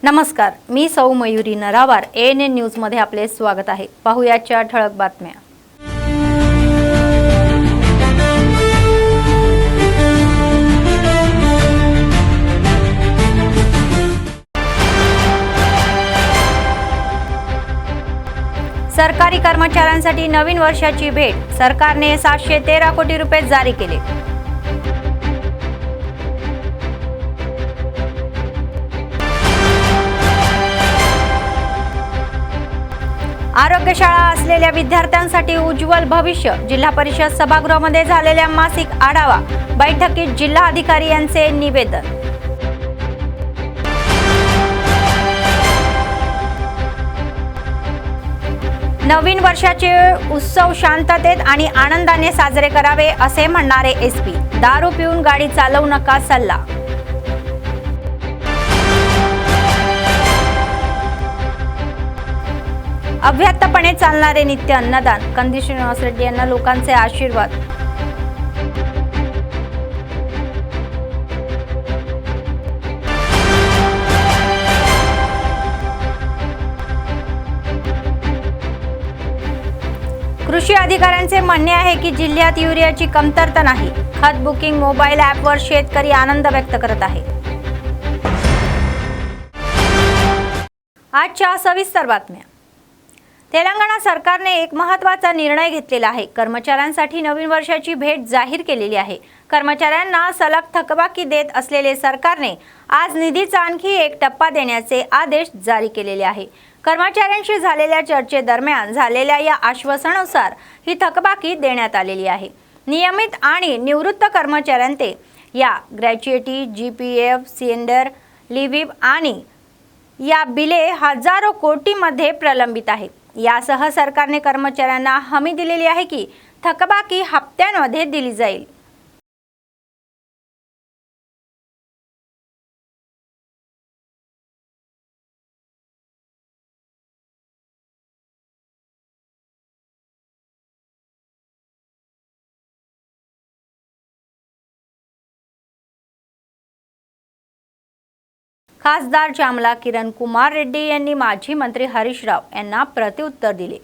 नमस्कार, मी सौ Mayuri नरावार ANN news मध्ये आपले स्वागत आहे। पाहुयाच्या ठळक बातम्या। सरकारी कर्मचाऱ्यांसाठी नवीन वर्षाची भेट, सरकारने 713 कोटी रुपये जारी केले। आरोग्यशाळा असलेल्या विद्यार्थ्यांसाठी उज्ज्वल भविष्य, जिल्हा परिषद सभागृहामध्ये झालेल्या मासिक आढावा बैठकीत जिल्हा अधिकारी यांचे निवेदन। नवीन वर्षाचे उत्सव शांततेत आणि आनंदाने साजरे करावे असे म्हणणारे SP, दारू पिऊन गाडी चालवू नका सल्ला। अव्याहतपणे चालणारे नित्य अन्नदान, कंदी श्रीनिवास रेड्डी यांना लोकांचे आशीर्वाद। कृषी अधिकाऱ्यांचे म्हणणे आहे की जिल्ह्यात युरियाची कमतरता नाही। खत बुकिंग मोबाईल ॲपवर शेतकरी आनंद व्यक्त करत आहे। आजच्या सविस्तर बातम्या। तेलंगणा सरकारने एक महत्त्वाचा निर्णय घेतलेला आहे। कर्मचाऱ्यांसाठी नवीन वर्षाची भेट जाहीर केलेली आहे। कर्मचाऱ्यांना सलग थकबाकी देत असलेले सरकारने आज निधीचा आणखी एक टप्पा देण्याचे आदेश जारी केलेले आहे। कर्मचाऱ्यांशी झालेल्या चर्चेदरम्यान झालेल्या या आश्वासनानुसार ही थकबाकी देण्यात आलेली आहे। नियमित आणि निवृत्त कर्मचाऱ्यांचे या ग्रॅच्युइटी, GPF, सिलेंडर, लिव्ह आणि या बिले हजारो कोटीमध्ये प्रलंबित आहेत। यासह सरकारने कर्मचाऱ्यांना हमी दिलेली आहे की थकबाकी हप्त्यांमध्ये दिली जाईल। खासदार जामला किरण कुमार रेड्डी यांनी माजी मंत्री हरीश राव यांना प्रत्युत्तर दिले।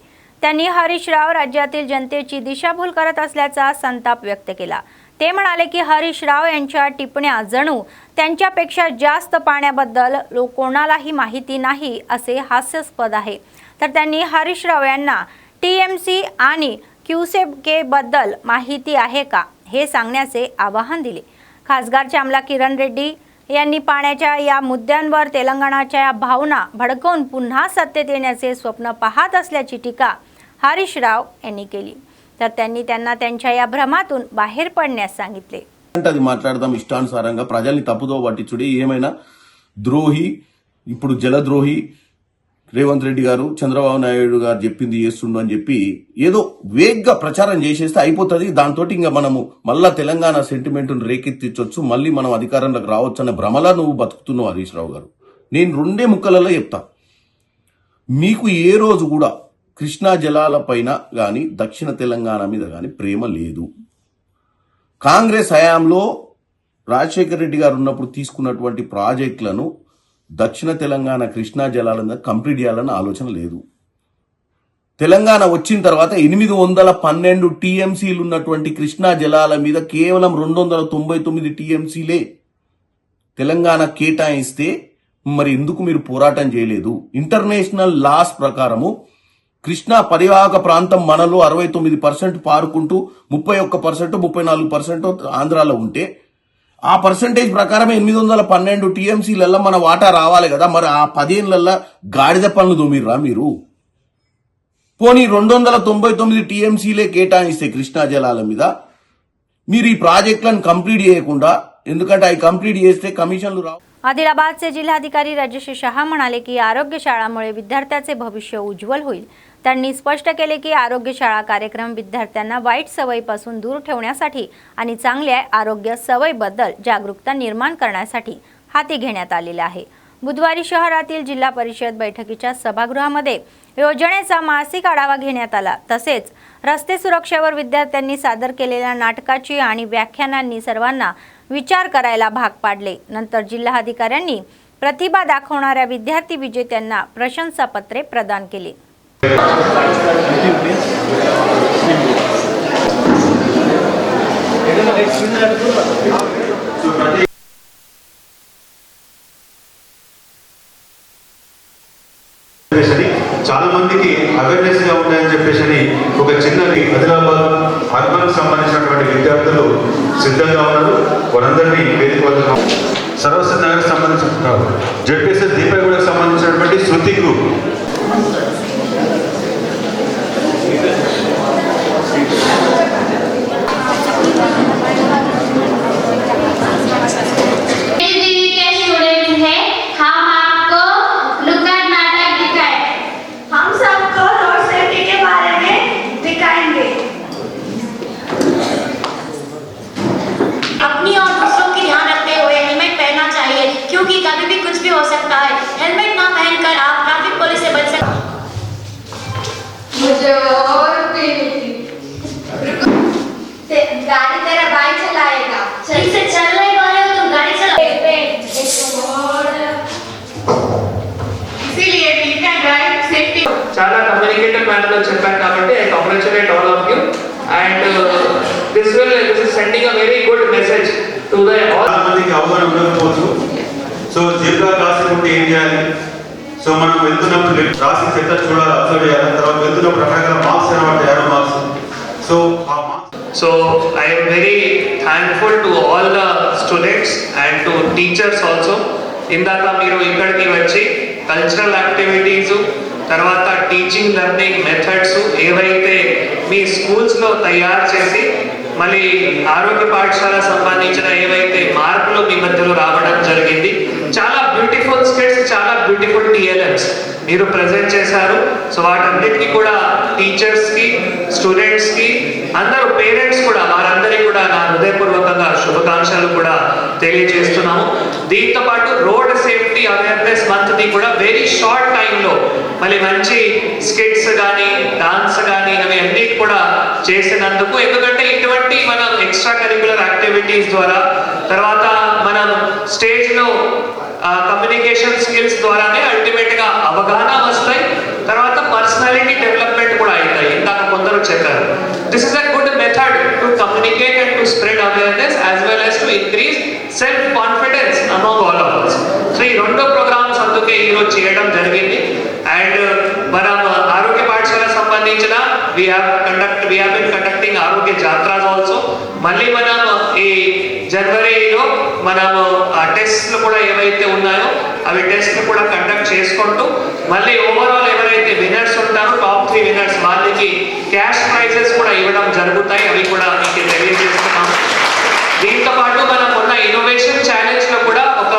त्यांनी हरीश राव राज्यातील जनतेची दिशाभूल करत असल्याचा संताप व्यक्त केला। ते म्हणाले की हरीश राव यांच्या टिप्पण्या जणू त्यांच्यापेक्षा जास्त पाण्याबद्दल कोणालाही माहिती नाही असे हास्यास्पद आहे। तर त्यांनी हरीश राव यांना TMC आणि QCEB बद्दल माहिती आहे का हे सांगण्याचे आवाहन दिले। खासदार जामला किरण रेड्डी यांनी पाण्याच्या या मुद्द्यांवर तेलंगणाच्या भावना भडकवून पुन्हा सत्तेत येण्याचे स्वप्न पाहत असल्याची टीका हरीश राव यांनी केली। तर त्यांनी त्यांना त्यांच्या या भ्रमातून बाहेर पडण्यास सांगितले। అది మాట్లాడదాం ఇష్టానుసారంగా ప్రజల్ని తప్పుదో పట్టించుడి ఏమైనా ద్రోహి ఇప్పుడు జలద్రోహి రేవంత్ రెడ్డి గారు చంద్రబాబు నాయుడు గారు చెప్పింది చేస్తుండు అని చెప్పి ఏదో వేగ్గా ప్రచారం చేసేస్తే అయిపోతుంది। దాంతో ఇంకా మనము మళ్ళా తెలంగాణ సెంటిమెంట్ రేకెత్తించొచ్చు, మళ్ళీ మనం అధికారంలోకి రావచ్చు అనే భ్రమలా నువ్వు బతుకుతున్నావు హరీష్ రావు గారు। నేను రెండే ముక్కలలో చెప్తా, మీకు ఏ రోజు కూడా కృష్ణా జలాల పైన గాని దక్షిణ తెలంగాణ మీద గాని ప్రేమ లేదు। కాంగ్రెస్ హయాంలో రాజశేఖర రెడ్డి గారు ఉన్నప్పుడు తీసుకున్నటువంటి ప్రాజెక్టులను దక్షిణ తెలంగాణ కృష్ణా జలాల మీద కంప్లీట్ చేయాలన్న ఆలోచన లేదు। తెలంగాణ వచ్చిన తర్వాత 812 TMCలు ఉన్నటువంటి కృష్ణా జలాల మీద కేవలం 299 TMCలే తెలంగాణ కేటాయిస్తే మరి ఎందుకు మీరు పోరాటం చేయలేదు? ఇంటర్నేషనల్ లాస్ ప్రకారము కృష్ణా పరివాహక ప్రాంతం మనలో 69% పారుకుంటూ 31%, 34% ఆంధ్రాలో ఉంటే ఆ పర్సెంటేజ్ ప్రకారమే 812 TMCలలో మన వాటా రావాలి కదా। మరి ఆ 10 ఏళ్లలో గాడిద పనులు దొమిర్రా మీరు? పోనీ 299 TMCలే కేటాయిస్తే కృష్ణా జలాల మీద మీరు ఈ ప్రాజెక్టులను కంప్లీట్ చేయకుండా, ఎందుకంటే అవి కంప్లీట్ చేస్తే కమిషన్లు రావు। आदिलाबादचे जिल्हाधिकारी राजेश शहा म्हणाले की आरोग्यशाळामुळे विद्यार्थ्याचे भविष्य उज्ज्वल होईल। त्यांनी स्पष्ट केले की आरोग्यशाळा कार्यक्रम विद्यार्थ्यांना वाईट सवयीपासून दूर ठेवण्यासाठी आणि चांगल्या आरोग्य सवयीबद्दल जागरूकता निर्माण करण्यासाठी हाती घेण्यात आलेला आहे। बुधवारी शहरातील जिल्हा परिषद बैठकीच्या सभागृहामध्ये योजनेचा मासिक आढावा घेण्यात आला। तसेच रस्ते सुरक्षेवर विद्यार्थ्यांनी सादर केलेल्या नाटकाची आणि व्याख्यानांनी सर्वांना विचार करायला भाग पाडले। नंतर जिल्हाधिकाऱ्यांनी प्रतिभा दाखवणाऱ्या विद्यार्थी विजेत्यांना प्रशंसापत्रे प्रदान केली. చాలా మందికి అవేర్నెస్ గా ఉంటాయని చెప్పేసి ఒక చిన్న ఆదిలాబాద్ అర్బన్ సంబంధించినటువంటి విద్యార్థులు సిద్ధంగా ఉన్నారు. వారందరినీ వేదిక వద్ద సర్వసత్ నగర్ సంబంధించిన జెడ్పీఎస్ఎస్ దీపగూడకు సంబంధించినటువంటి శృతి గ్రూప్ अपनी और दूसरों की ध्यान रखते हुए हेलमेट पहनना चाहिए, क्योंकि कभी भी कुछ भी हो सकता है. हेलमेट ना पहनकर आप ट्रैफिक पुलिस से बच सकते. मुझे और गाड़ी तेरा भाई चलाएगा. ठीक से चल रहे वाले हो तुम, गाड़ी चलाओ. इसीलिए ड्रिंक एंड ड्राइव सेफ्टी. చాలా కమ్యూనికేటివ్ మేనర్ లో చెప్పారు కాబట్టి I congratulate all of you and this is sending a very good message to the all. చాలా మందికి అవగాహన ఉండకపోవచ్చు. సో జీబ్రా క్రాసింగ్ ఉంటే ఏం చేయాలి, సో మనం వెళ్తున్నప్పుడు క్రాసింగ్ ఎట్లా చూడాలి, అబ్జర్వ్ చేయాలి, తర్వాత వెళ్తున్నప్పుడు రకరకాల మార్క్స్ అనమాట, యారో మార్క్స్. సో ఆ marks so I am very thankful to all the students and to teachers also. ఇందాక మీరు ఇక్కడికి వచ్చి కల్చరల్ యాక్టివిటీస్, తర్వాత టీచింగ్ లెర్నింగ్ మెథడ్స్ ఏవైతే మీ స్కూల్స్లో తయారు చేసి మళ్ళీ ఆరోగ్య పాఠశాల సంబంధించిన ఏవైతే మార్పులు మీ మధ్యలో రావడం జరిగింది. చాలా బ్యూటిఫుల్ స్కిట్స్, చాలా బ్యూటిఫుల్ టీఎల్ఎమ్స్ మీరు ప్రజెంట్ చేశారు. సో వాటన్నిటికీ కూడా టీచర్స్కి, స్టూడెంట్స్కి, అందరూ పేరెంట్స్ కూడా, వారందరికీ కూడా నా హృదయపూర్వకంగా శుభాకాంక్షలు కూడా తెలియజేస్తున్నాము. దీంతో పాటు రోడ్ సేఫ్టీ అవేర్నెస్ మంత్ని కూడా వెరీ షార్ట్ టైంలో మళ్ళీ మంచి స్కిట్స్ కానీ డాన్స్ కానీ అవి అన్నీ కూడా చేసినందుకు, ఎందుకంటే ఇటువంటి మనం ఎక్స్ట్రా కరిక్యులర్ యాక్టివిటీస్ ద్వారా, తర్వాత మనం స్టేజ్లో కమ్యూనికేషన్ స్కిల్స్ ద్వారానే అల్టిమేట్గా అవగాహన వస్తాయి, తర్వాత పర్సనాలిటీ డెవలప్మెంట్ కూడా అవుతాయి. ఇందాక కొందరు చెప్పారు. This is a good method to communicate and to spread awareness as well as to increase self confidence among all of us. So ఈ రెండు ప్రోగ్రామ్స్ అందుకే ఈరోజు చేయడం జరిగింది. అండ్ మనం ఆరోగ్య పాఠశాల సంబంధించిన we have been conducting ఆరోగ్య జాత్రాస్ ఆల్సో. మళ్ళీ మనం ఈ జనవరిలో మనము ఆ టెస్ట్లు కూడా ఏవైతే ఉన్నాయో అవి టెస్ట్లు కూడా కండక్ట్ చేసుకుంటూ మళ్ళీ ఓవరాల్ ఎవరైతే విన్నర్స్ ఉంటారో టాప్ 3 విన్నర్స్ వాళ్ళకి క్యాష్ ప్రైజెస్ కూడా ఇవ్వడం జరుగుతాయి. అవి కూడా మీకు తెలియజేస్తున్నాము. దీంతో పాటు మనం మొన్న ఇన్నోవేషన్ ఛాలెంజ్ లో కూడా ఒక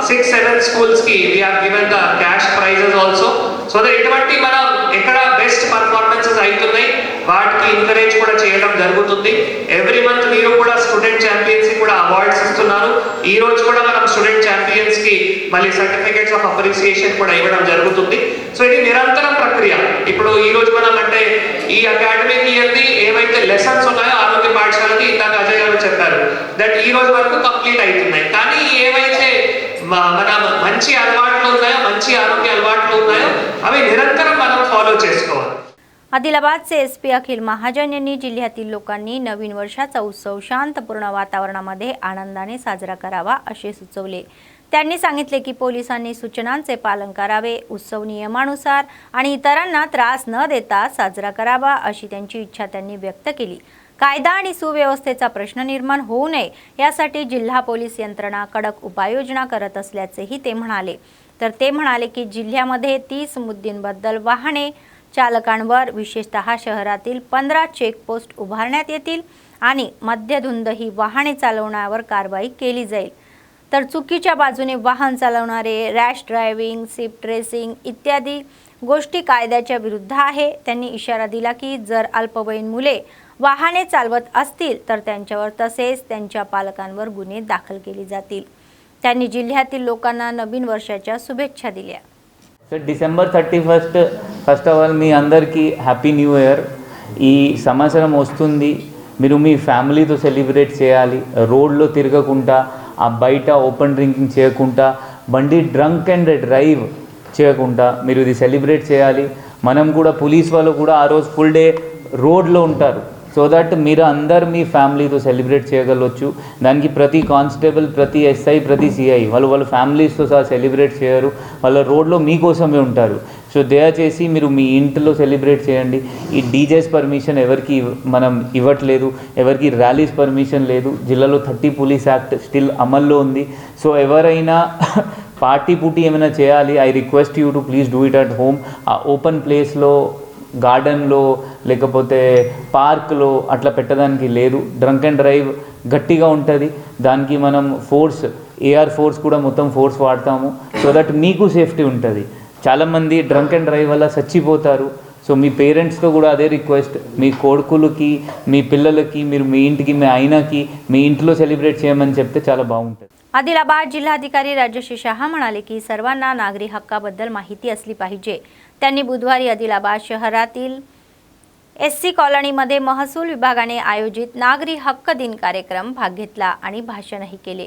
6-7 స్కూల్స్ కి we have given the cash prizes also. So that ఇటువంటి మనం ఎక్కడ బెస్ట్ పర్ఫార్మెన్సెస్ అవుతున్నాయి వాటికి ఎంకరేజ్ కూడా చేయడం జరుగుతుంది. ఎవ్రీ మంత్ మీరు కూడా స్టూడెంట్ ఛాంపియన్స్ కి కూడా అవార్డ్స్ ఇస్తున్నారు. ఈ రోజు కూడా మనం స్టూడెంట్ ఛాంపియన్స్ కి మళ్ళీ సర్టిఫికేట్స్ ఆఫ్ అప్రిసియేషన్ కూడా ఇవ్వడం జరుగుతుంది. సో ఇది నిరంతర ప్రక్రియ. ఇప్పుడు ఈ రోజు మనం అంటే ఈ అకాడమిక్ ఇయర్ ది ఏవైతే లెసన్స్ ఉన్నాయో ఆరోగ్య పాఠశాలకి ఇందాక అజయ్ గారు చెప్పారు దట్ ఈ రోజు వరకు కంప్లీట్ అవుతున్నాయి. కానీ ఏవైతే మన మంచి అలవాట్లు ఉన్నాయో, మంచి आरोग्य అలవాట్లు ఉన్నాయో अभी निरंतर మనం फॉलो చేసుకోవాలి. आदिलाबादचे एसपी अखिल महाजन यांनी जिल्ह्यातील लोकांनी नवीन वर्षाचा उत्सव शांतपूर्ण वातावरणामध्ये आनंदाने साजरा करावा असे सुचवले. त्यांनी सांगितले की पोलिसांनी सूचनांचे पालन करावे, उत्सव नियमानुसार आणि इतरांना त्रास न देता साजरा करावा अशी त्यांची इच्छा त्यांनी व्यक्त केली. कायदा आणि सुव्यवस्थेचा प्रश्न निर्माण होऊ नये यासाठी जिल्हा पोलीस यंत्रणा कडक उपाययोजना करत असल्याचेही ते म्हणाले. तर ते म्हणाले की जिल्ह्यामध्ये 30 मुद्द्यांबद्दल वाहने चालकांवर विशेषतः शहरातील 15 चेकपोस्ट उभारण्यात येतील आणि मध्यधुंद ही वाहने चालवण्यावर कारवाई केली जाईल. तर चुकीच्या बाजूने वाहन चालवणारे, रॅश ड्रायव्हिंग, सिफ्ट रेसिंग इत्यादी गोष्टी कायद्याच्या विरुद्ध आहे. त्यांनी इशारा दिला की जर अल्पवयीन मुले वाहने चालवत असतील तर त्यांच्यावर तसेच त्यांच्या पालकांवर गुन्हे दाखल केले जातील. त्यांनी जिल्ह्यातील लोकांना नवीन वर्षाच्या शुभेच्छा दिल्या. డిసెంబర్ 31 ఫస్ట్ ఆఫ్ ఆల్ మీ అందరికీ హ్యాపీ న్యూ ఇయర్. ఈ సంవత్సరం వస్తుంది, మీరు మీ ఫ్యామిలీతో సెలబ్రేట్ చేయాలి. రోడ్లో తిరగకుండా, ఆ బయట ఓపెన్ డ్రింకింగ్ చేయకుండా బండి డ్రంక్ అండ్ డ్రైవ్ చేయకుండా మీరు ఇది సెలబ్రేట్ చేయాలి. మనం కూడా పోలీస్ వాళ్ళు కూడా ఆ రోజు ఫుల్ డే రోడ్లో ఉంటారు, సో దట్ మీరు అందరు మీ ఫ్యామిలీతో సెలబ్రేట్ చేయగలవచ్చు. దానికి ప్రతి కానిస్టేబుల్, ప్రతి ఎస్ఐ, ప్రతి సిఐ వాళ్ళ ఫ్యామిలీస్తో సహా సెలబ్రేట్ చేయరు, వాళ్ళ రోడ్లో మీకోసమే ఉంటారు. సో దయచేసి మీరు మీ ఇంట్లో సెలబ్రేట్ చేయండి. ఈ డీజేస్ పర్మిషన్ ఎవరికి మనం ఇవ్వట్లేదు, ఎవరికి ర్యాలీస్ పర్మిషన్ లేదు. జిల్లాలో 30 పోలీస్ యాక్ట్ స్టిల్ అమల్లో ఉంది. సో ఎవరైనా పార్టీ ఏమైనా చేయాలి, I request you to please do it at home. ఆ ఓపెన్ ప్లేస్లో, గార్డెన్లో లేకపోతే పార్క్లో అట్లా పెట్టడానికి లేదు. డ్రంక్ అండ్ డ్రైవ్ గట్టిగా ఉంటుంది, దానికి మనం ఏఆర్ ఫోర్స్ కూడా మొత్తం ఫోర్స్ వాడతాము, సో దట్ మీకు సేఫ్టీ ఉంటుంది. చాలామంది డ్రంక్ అండ్ డ్రైవ్ వల్ల చచ్చిపోతారు. సో మీ పేరెంట్స్తో కూడా అదే రిక్వెస్ట్, మీ కొడుకులకి, మీ పిల్లలకి మీరు మీ ఇంటికి, మీ ఆయనకి మీ इंట్లో सेलिब्रेट చేయమని చెప్తే చాలా బాగుంటుంది. आदिलाबाद जिल्हाधिकारी राजश्री शहा म्हणाले की सर्वांना नागरी हक्काबद्दल माहिती असली पाहिजे. त्यांनी बुधवारी आदिलाबाद शहरातील एससी कॉलनीमध्ये महसूल विभागाने आयोजित नागरी हक्क दिन कार्यक्रम भाग घेतला आणि भाषणही केले.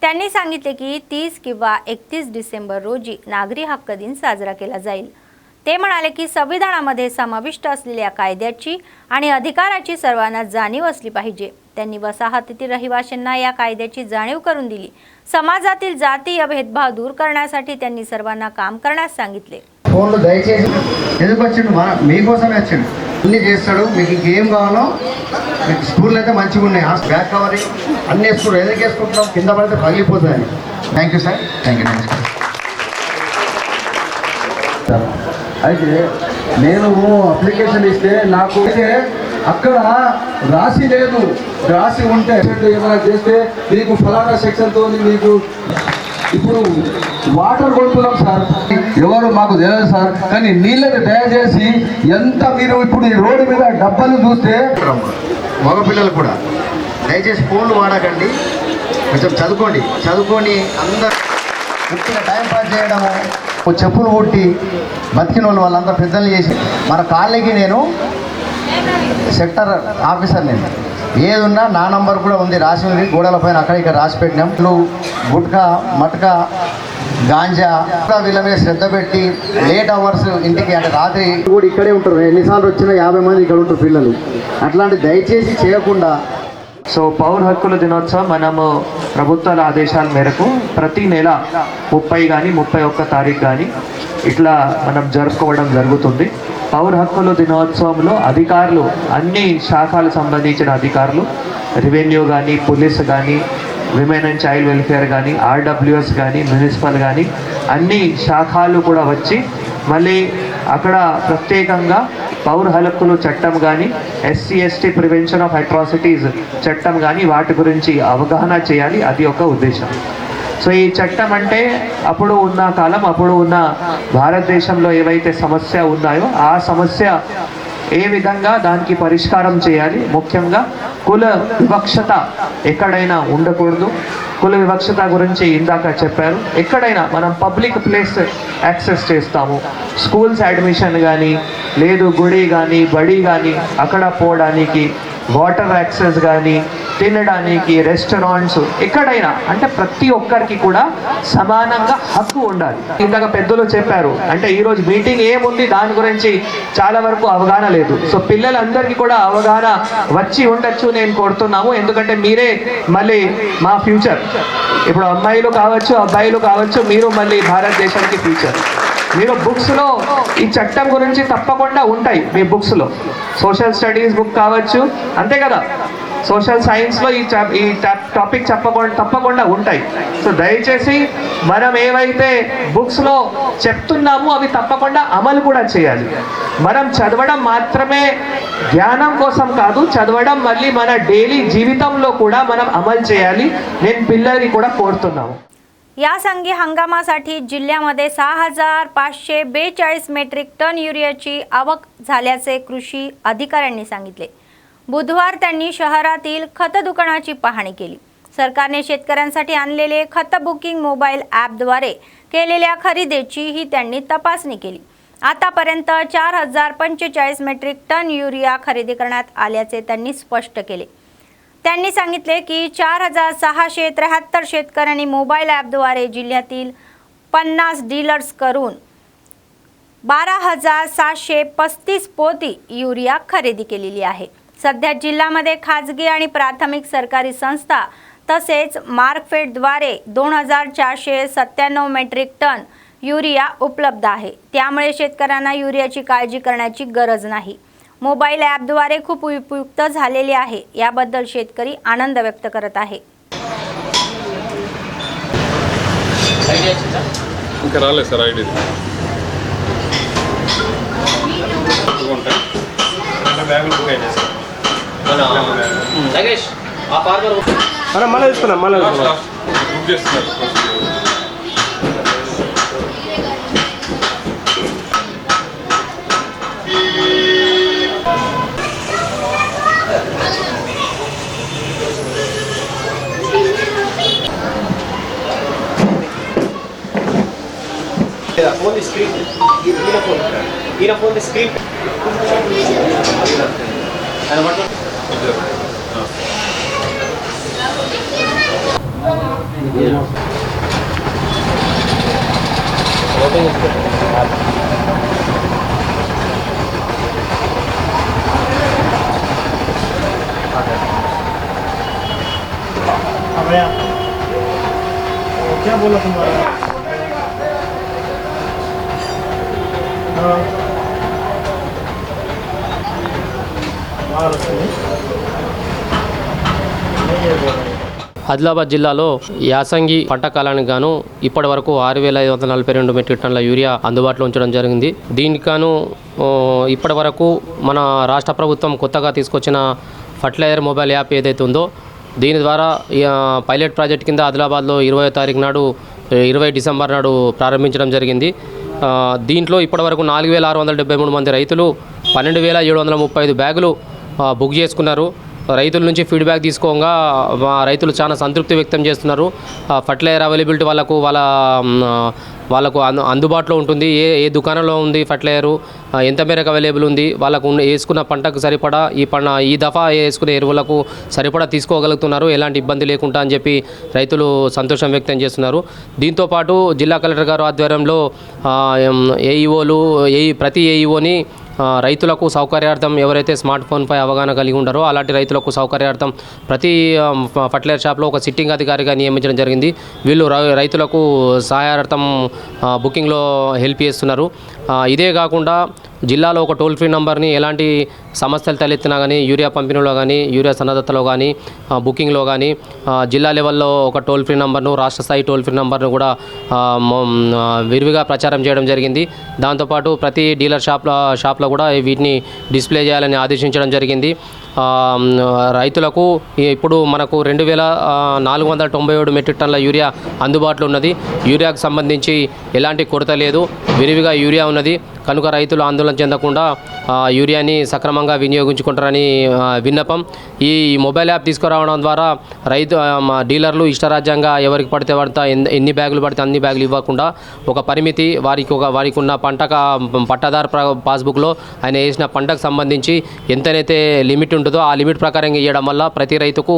त्यांनी सांगितले की 30 किंवा 31 डिसेंबर रोजी नागरी हक्क दिन साजरा केला जाईल. ते म्हणाले की संविधानामध्ये समाविष्ट असलेल्या कायद्याची आणि अधिकाराची सर्वांना जाणीव असली पाहिजे. त्यांनी वसाहतीतील रहिवाशांना या कायद्याची जाणीव करून दिली. समाजातील जातीय भेदभाव दूर करण्यासाठी त्यांनी सर्वांना काम करण्यास सांगितले. ఫోన్లు దయచేసి ఎందుకు వచ్చిండు, మీకోసమే వచ్చిండు. అన్నీ చేస్తాడు. మీకు ఇంకేం కావాలో, మీకు స్కూల్ అయితే మంచిగా ఉన్నాయి, బ్యాక్ కవరింగ్ అన్నీ వేసుకుంటారు. ఎందుకు వేసుకుంటున్నాం, కింద పడితే పగిలిపోతుంది. Thank you sir, thank you. అయితే నేను అప్లికేషన్ ఇస్తే నాకు అయితే అక్కడ రాసి లేదు, రాసి ఉంటే ఏమైనా చేస్తే మీకు ఫలానా సెక్షన్తో మీకు ఇప్పుడు వాటర్ కొడుతున్నాం సార్, ఎవరు మాకు తెలియదు సార్, కానీ నీళ్ళని దయచేసి ఎంత మీరు ఇప్పుడు ఈ రోడ్డు మీద డబ్బాలు చూస్తే మగపిల్లలు కూడా దయచేసి ఫోన్లు వాడకండి, కొంచెం చదువుకొని అందరూ ముఖ్యంగా టైం పాస్ చేయడము, చెప్పులు కొట్టి బతికిన వాళ్ళంతా పెద్దలు చేసి మన కాళ్ళకి నేను సెక్టర్ ఆఫీసర్, నేను ఏది ఉన్నా నా నంబర్ కూడా ఉంది, రాసి ఉంది గోడల పైన, అక్కడ ఇక్కడ రాసి పెట్టినాం. గుట్కా, మట్కా, గాంజా వీళ్ళ మీద శ్రద్ధ పెట్టి లేట్ అవర్స్ ఇంటికి, అంటే రాత్రి కూడా ఇక్కడే ఉంటారు. ఎన్నిసార్లు వచ్చినా 50 మంది ఇక్కడ ఉంటారు పిల్లలు. అట్లాంటి దయచేసి చేయకుండా. సో పౌర హక్కుల దినోత్సవం మనము ప్రభుత్వాల ఆదేశాల మేరకు ప్రతి నెల 30 కానీ 31 తారీఖు కానీ ఇట్లా మనం జరుపుకోవడం జరుగుతుంది. పౌర హక్కుల దినోత్సవంలో అధికారులు, అన్ని శాఖలకు సంబంధించిన అధికారులు, రెవెన్యూ కానీ, పోలీస్ కానీ, విమెన్ అండ్ చైల్డ్ వెల్ఫేర్ కానీ, ఆర్డబ్ల్యూఎస్ కానీ, మున్సిపల్ కానీ అన్ని శాఖలు కూడా వచ్చి మళ్ళీ అక్కడ ప్రత్యేకంగా పౌర హక్కుల చట్టం కానీ, SC ST prevention of atrocities చట్టం కానీ వాటి గురించి అవగాహన చేయాలి. అది ఒక ఉద్దేశం. సో ఈ చట్టం అంటే అప్పుడు ఉన్న కాలం, అప్పుడు ఉన్న భారతదేశంలో ఏవైతే సమస్య ఉన్నాయో ఆ సమస్య ఏ విధంగా దానికి పరిష్కారం చేయాలి. ముఖ్యంగా కుల వివక్షత ఎక్కడైనా ఉండకూడదు. కుల వివక్షత గురించి ఇందాక చెప్పారు. ఎక్కడైనా మనం పబ్లిక్ ప్లేస్ యాక్సెస్ చేస్తాము, స్కూల్స్ అడ్మిషన్ కానీ, లేదు గుడి కానీ, బడి కానీ అక్కడ పోవడానికి, వాటర్ యాక్సెస్ కానీ, తినడానికి, రెస్టారెంట్స్, ఎక్కడైనా అంటే ప్రతి ఒక్కరికి కూడా సమానంగా హక్కు ఉండాలి. ఇందాక పెద్దలు చెప్పారు, అంటే ఈరోజు మీటింగ్ ఏముంది దాని గురించి చాలా వరకు అవగాహన లేదు. సో పిల్లలందరికీ కూడా అవగాహన వచ్చి ఉండొచ్చు నేను కోరుతున్నాము. ఎందుకంటే మీరే మళ్ళీ మా ఫ్యూచర్. ఇప్పుడు అమ్మాయిలు కావచ్చు, అబ్బాయిలు కావచ్చు, మీరు మళ్ళీ భారతదేశానికి ఫ్యూచర్. మీరు బుక్స్లో ఈ చట్టం గురించి తప్పకుండా ఉంటాయి. మీ బుక్స్లో సోషల్ స్టడీస్ బుక్ కావచ్చు, అంతే కదా, సోషల్ సైన్స్లో ఈ టాపిక్ తప్పకుండా ఉంటాయి. సో దయచేసి మనం ఏవైతే బుక్స్లో చెప్తున్నామో అవి తప్పకుండా అమలు కూడా చేయాలి. మనం చదవడం మాత్రమే జ్ఞానం కోసం కాదు, చదవడం మళ్ళీ మన డైలీ జీవితంలో కూడా మనం అమలు చేయాలి. నేను పిల్లల్ని కూడా కోరుతున్నాము. यासंगी हंगामासाठी जिल्ह्यामध्ये 6,542 मेट्रिक टन युरियाची आवक झाल्याचे कृषी अधिकाऱ्यांनी सांगितले. बुधवार त्यांनी शहरातील खत दुकानाची पाहणी केली. सरकारने शेतकऱ्यांसाठी आणलेले खत बुकिंग मोबाईल ॲपद्वारे केलेल्या खरेदीचीही त्यांनी तपासणी केली. आतापर्यंत 4,045 मेट्रिक टन युरिया खरेदी करण्यात आल्याचे त्यांनी स्पष्ट केले. त्यांनी सांगितले की 4,673 शेतकऱ्यांनी मोबाईल ॲपद्वारे जिल्ह्यातील 50 डीलर्स करून 12,735 पोती युरिया खरेदी केलेली आहे। सध्या जिल्ह्यामध्ये खाजगी आणि प्राथमिक सरकारी संस्था तसेच मार्कफेडद्वारे 2,497 मेट्रिक टन युरिया उपलब्ध आहे। त्यामुळे शेतकऱ्यांना युरियाची काळजी करण्याची गरज नाही। मोबाईल ॲपद्वारे खूप उपयुक्त झालेले आहे। याबद्दल शेतकरी आनंद व्यक्त करत आहे। ఇంకా రాలేదు సార్ ఐడి బ్యాగులు బుక్ అయినాయి సార్ మళ్ళీ తీసుకున్నాం బుక్ చేస్తున్నారు phone the screen. In a phone the screen. And what? क्या बोला तुम्हारा? ఆదిలాబాద్ జిల్లాలో యాసంగి పంట కాలానికి గాను ఇప్పటి వరకు 6,542 మెట్రిక్ టన్నుల యూరియా అందుబాటులో ఉంచడం జరిగింది। దీనికి గాను ఇప్పటి వరకు మన రాష్ట్ర ప్రభుత్వం కొత్తగా తీసుకొచ్చిన ఫర్టిలైజర్ మొబైల్ యాప్ ఏదైతే ఉందో దీని ద్వారా పైలట్ ప్రాజెక్ట్ కింద ఆదిలాబాద్లో 20వ తారీఖు నాడు 20 డిసెంబర్ నాడు ప్రారంభించడం జరిగింది। దీంట్లో ఇప్పటివరకు 4,673 మంది రైతులు 12,735 బ్యాగులు బుక్ చేసుకున్నారు। రైతుల నుంచి ఫీడ్బ్యాక్ తీసుకోగా రైతులు చాలా సంతృప్తి వ్యక్తం చేస్తున్నారు। ఫర్టిలైజర్ అవైలబిలిటీ వాళ్ళకు అందుబాటులో ఉంటుంది। ఏ దుకాణంలో ఉంది ఫర్టిలైజరు, ఎంత మేరకు అవైలబుల్ ఉంది, వాళ్ళకు వేసుకున్న పంటకు సరిపడా ఈ దఫా వేసుకునే ఎరువులకు సరిపడా తీసుకోగలుగుతున్నారు, ఎలాంటి ఇబ్బంది లేకుండా అని చెప్పి రైతులు సంతోషం వ్యక్తం చేస్తున్నారు। దీంతోపాటు జిల్లా కలెక్టర్ గారు ఆధ్వర్యంలో ప్రతి ఏఈఓని రైతులకు సౌకర్యార్థం ఎవరైతే స్మార్ట్ ఫోన్పై అవగాహన కలిగి ఉంటారో అలాంటి రైతులకు సౌకర్యార్థం ప్రతి ఫర్టిలైజర్ షాప్లో ఒక సిట్టింగ్ అధికారిగా నియమించడం జరిగింది। వీళ్ళు రైతులకు సహాయార్థం బుకింగ్లో హెల్ప్ చేస్తున్నారు। ఇదే కాకుండా జిల్లాలో ఒక టోల్ ఫ్రీ నంబర్ని ఎలాంటి సమస్యలు తలెత్తినా కానీ యూరియా పంపిణీలో కానీ యూరియా సన్నద్ధతలో కానీ బుకింగ్లో కానీ జిల్లా లెవెల్లో ఒక టోల్ ఫ్రీ నంబర్ను, రాష్ట్ర స్థాయి టోల్ ఫ్రీ నంబర్ను కూడా విరివిగా ప్రచారం చేయడం జరిగింది। దాంతోపాటు ప్రతి డీలర్ షాప్లో కూడా వీటిని డిస్ప్లే చేయాలని ఆదేశించడం జరిగింది। రైతులకు ఇప్పుడు మనకు 2,497 మెట్రిక్ టన్నుల యూరియా అందుబాటులో ఉన్నది। యూరియాకు సంబంధించి ఎలాంటి కొరత లేదు, విరివిగా యూరియా ఉన్నది కనుక రైతులు ఆందోళన చెందకుండా యూరియాని సక్రమంగా వినియోగించుకుంటారని విన్నపం। ఈ మొబైల్ యాప్ తీసుకురావడం ద్వారా డీలర్లు ఇష్టరాజ్యంగా ఎవరికి పడితే ఎన్ని బ్యాగులు పడితే అన్ని బ్యాగులు ఇవ్వకుండా ఒక పరిమితి వారికి ఉన్న పట్టాదారు పాస్బుక్లో ఆయన వేసిన పంటకు సంబంధించి ఎంతనైతే లిమిట్ ఉంటుందో ఆ లిమిట్ ప్రకారంగా ఇవ్వడం వల్ల ప్రతి రైతుకు